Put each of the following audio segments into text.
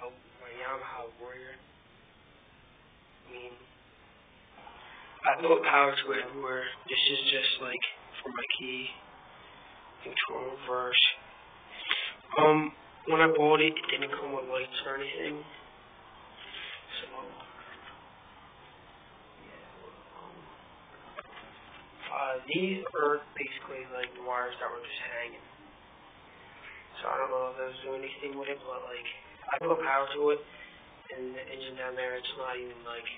my Yamaha Warrior. I mean, I put power to it everywhere. This is just like for my key, control, reverse. When I bought it, it didn't come with lights or anything. So, these are basically like the wires that were just hanging. So I don't know if those do anything with it, but like I put power to it, and the engine down there, it's not even like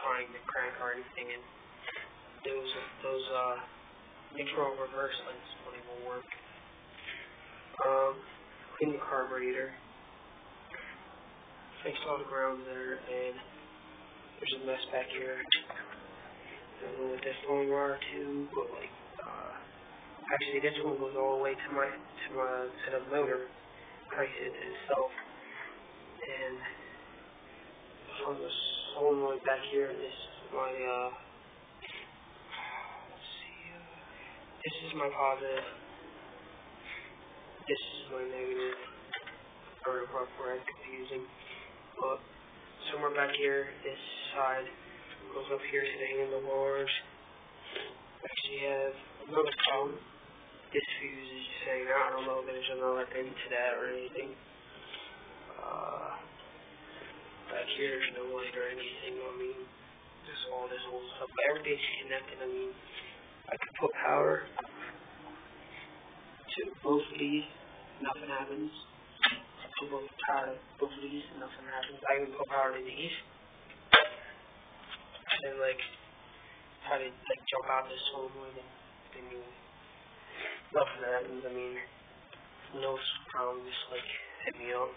trying to crank or anything. And those neutral reverse lights don't even work. Clean the carburetor. Fixed all the grounds there, and there's a mess back here. I don't know what this one wire to, but like actually this one goes all the way to the motor, connected to itself. And from the solenoid back here, this is my let's see, this is my positive. This is my negative. Or rough where it's confusing. But somewhere back here, this side goes up here to the handlebars. Actually have another cone. This fuse is just hanging out. I don't know if there's another pin to that or anything. Back here there's no light or anything. I mean, just all this old stuff. But everything's connected. I mean, I can put power to both of these, nothing happens. To both of these, nothing happens. I can put power to these. And like try to like jump out this solenoid and then nothing happens. I mean, no problem, just like hit me up.